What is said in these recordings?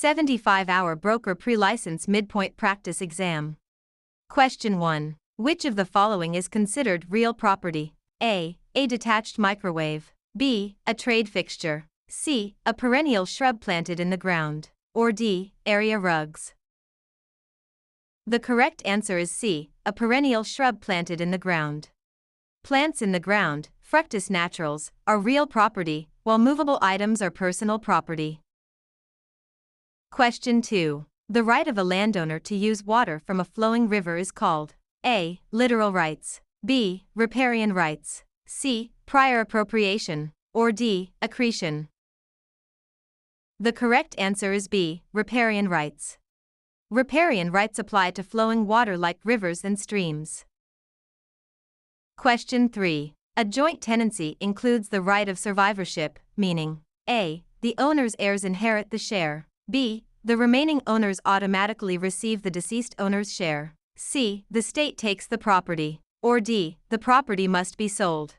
75-hour broker pre-license midpoint practice exam. Question 1. Which of the following is considered real property? A detached microwave. B, a trade fixture. C, a perennial shrub planted in the ground. Or D, area rugs. The correct answer is C, a perennial shrub planted in the ground. Plants in the ground, fructus naturals, are real property, while movable items are personal property. Question 2. The right of a landowner to use water from a flowing river is called A, literal rights. B, riparian rights. C, prior appropriation. Or D, accretion. The correct answer is B, riparian rights. Riparian rights apply to flowing water like rivers and streams. Question 3. A joint tenancy includes the right of survivorship, meaning A, the owner's heirs inherit the share. B, the remaining owners automatically receive the deceased owner's share. C, the state takes the property. Or D, the property must be sold.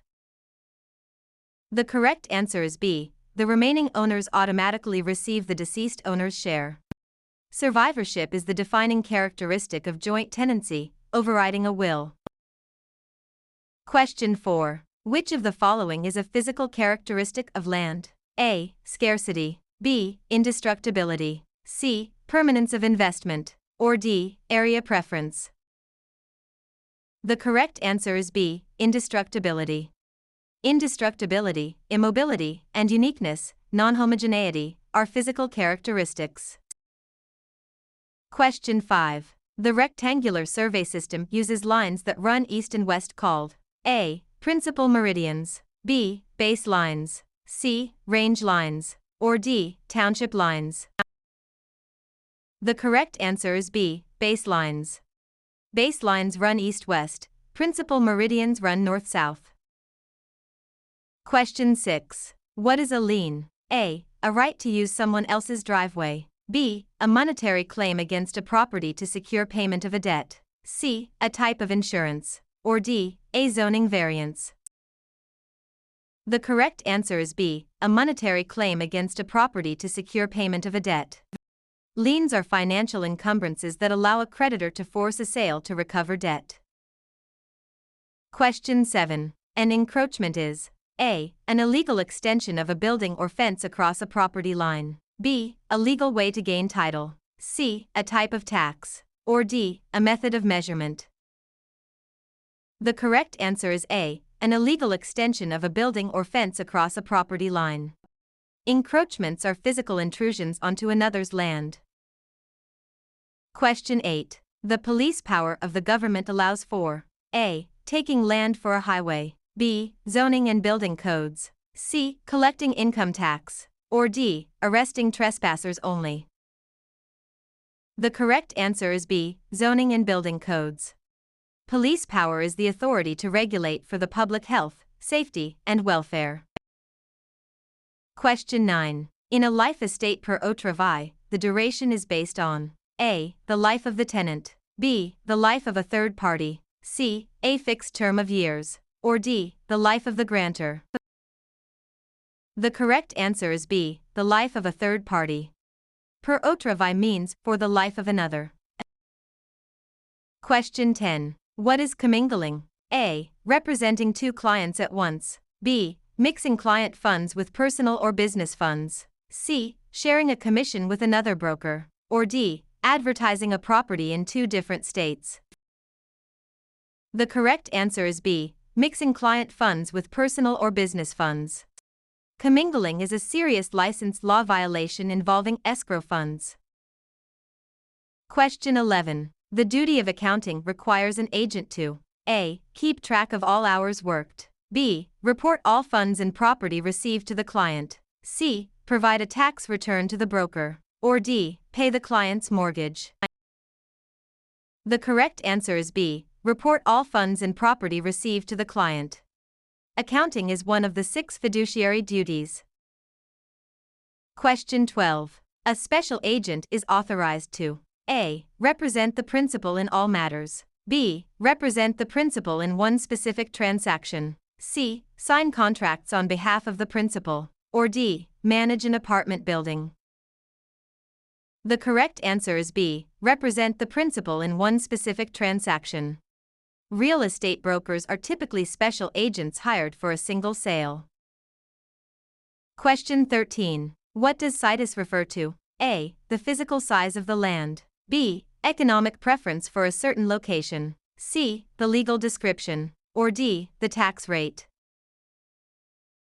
The correct answer is B, the remaining owners automatically receive the deceased owner's share. Survivorship is the defining characteristic of joint tenancy, overriding a will. Question 4. Which of the following is a physical characteristic of land? A, scarcity. B, indestructibility. C, permanence of investment. Or D, area preference. The correct answer is B, indestructibility. Indestructibility, immobility, and uniqueness, non-homogeneity, are physical characteristics. Question 5. The rectangular survey system uses lines that run east and west called A, principal meridians. B, base lines. C, range lines. Or D, township lines. The correct answer is B, base lines. Base lines run east-west, principal meridians run north-south. Question 6. What is a lien? A, a right to use someone else's driveway. B, a monetary claim against a property to secure payment of a debt. C, a type of insurance. Or D, a zoning variance. The correct answer is B, a monetary claim against a property to secure payment of a debt. Liens are financial encumbrances that allow a creditor to force a sale to recover debt. Question 7. An encroachment is A, an illegal extension of a building or fence across a property line. B, a legal way to gain title. C, a type of tax. Or D, a method of measurement. The correct answer is A, an illegal extension of a building or fence across a property line. Encroachments are physical intrusions onto another's land. Question 8. The police power of the government allows for A, taking land for a highway. B, zoning and building codes. C, collecting income tax. Or D, arresting trespassers only. The correct answer is B, zoning and building codes. Police power is the authority to regulate for the public health, safety, and welfare. Question 9. In a life estate per autre vie, the duration is based on A, the life of the tenant. B, the life of a third party. C, a fixed term of years. Or D, the life of the grantor. The correct answer is B, the life of a third party. Per autre vie means for the life of another. Question 10. What is commingling? A, representing two clients at once. B, mixing client funds with personal or business funds. C, sharing a commission with another broker. Or D, advertising a property in two different states. The correct answer is B, mixing client funds with personal or business funds. Commingling is a serious license law violation involving escrow funds. Question 11. The duty of accounting requires an agent to A, keep track of all hours worked. B, report all funds and property received to the client. C, provide a tax return to the broker. Or D, pay the client's mortgage. The correct answer is B, report all funds and property received to the client. Accounting is one of the 6 fiduciary duties. Question 12. A special agent is authorized to A, represent the principal in all matters. B, represent the principal in one specific transaction. C, sign contracts on behalf of the principal. Or D, manage an apartment building. The correct answer is B, represent the principal in one specific transaction. Real estate brokers are typically special agents hired for a single sale. Question 13. What does situs refer to? A. The physical size of the land. B. Economic preference for a certain location. C. The legal description. Or D. The tax rate.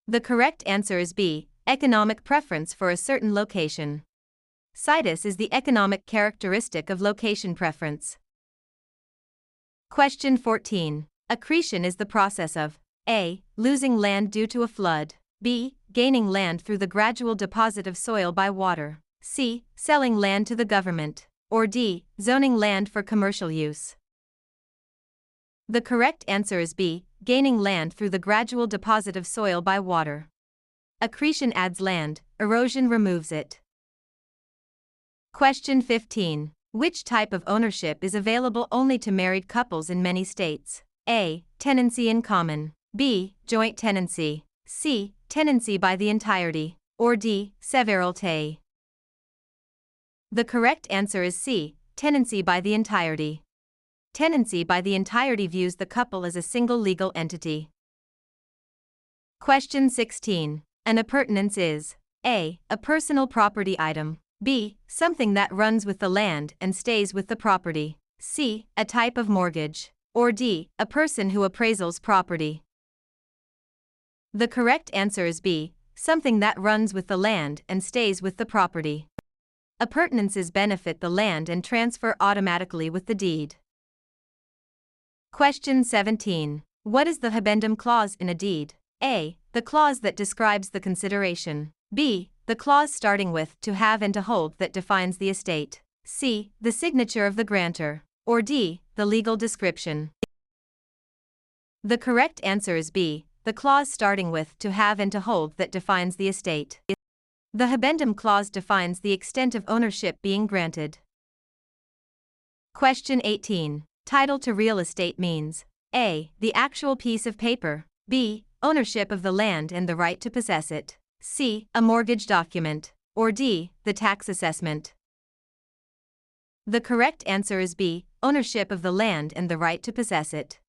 The correct answer is B. Economic preference for a certain location. Situs is the economic characteristic of location preference. Question 14. Accretion is the process of A. Losing land due to a flood. B. Gaining land through the gradual deposit of soil by water. C. Selling land to the government. Or D. Zoning land for commercial use. The correct answer is B. Gaining land through the gradual deposit of soil by water. Accretion adds land, erosion removes it. Question 15. Which type of ownership is available only to married couples in many states? A. Tenancy in common. B. Joint tenancy. C. Tenancy by the entirety. Or D. Severalty. The correct answer is C. Tenancy by the entirety. Tenancy by the entirety views the couple as a single legal entity. Question 16. An appurtenance is A. A personal property item. B. Something that runs with the land and stays with the property. C. A type of mortgage. Or D. A person who appraisals property. The correct answer is B. Something that runs with the land and stays with the property. Appurtenances benefit the land and transfer automatically with the deed. Question 17. What is the habendum clause in a deed? A. The clause that describes the consideration. B. The clause starting with to have and to hold that defines the estate. C. The signature of the grantor. Or D. The legal description. The correct answer is B. The clause starting with to have and to hold that defines the estate. The habendum clause defines the extent of ownership being granted. Question 18. Title to real estate means A. The actual piece of paper. B. Ownership of the land and the right to possess it. C. A mortgage document. Or D. The tax assessment. The correct answer is B. Ownership of the land and the right to possess it.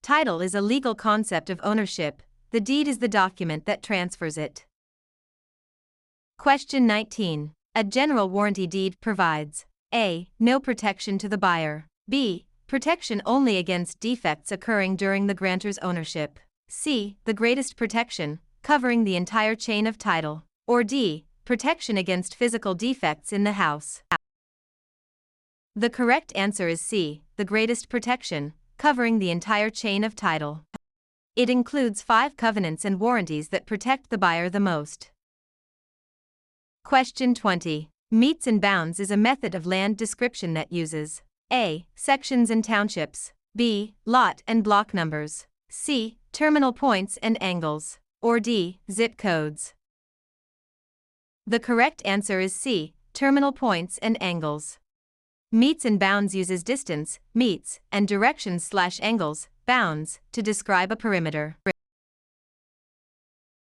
Title is a legal concept of ownership. The deed is the document that transfers it. Question 19. A general warranty deed provides A. No protection to the buyer. B. Protection only against defects occurring during the grantor's ownership. C. The greatest protection, covering the entire chain of title. Or D. Protection against physical defects in the house. The correct answer is C. The greatest protection, covering the entire chain of title. It includes 5 covenants and warranties that protect the buyer the most. Question 20. Metes and bounds is a method of land description that uses A. Sections and townships. B. Lot and block numbers. C. Terminal points and angles. Or D. Zip codes. The correct answer is C. Terminal points and angles. Metes and bounds uses distance, metes, and directions/angles, bounds, to describe a perimeter.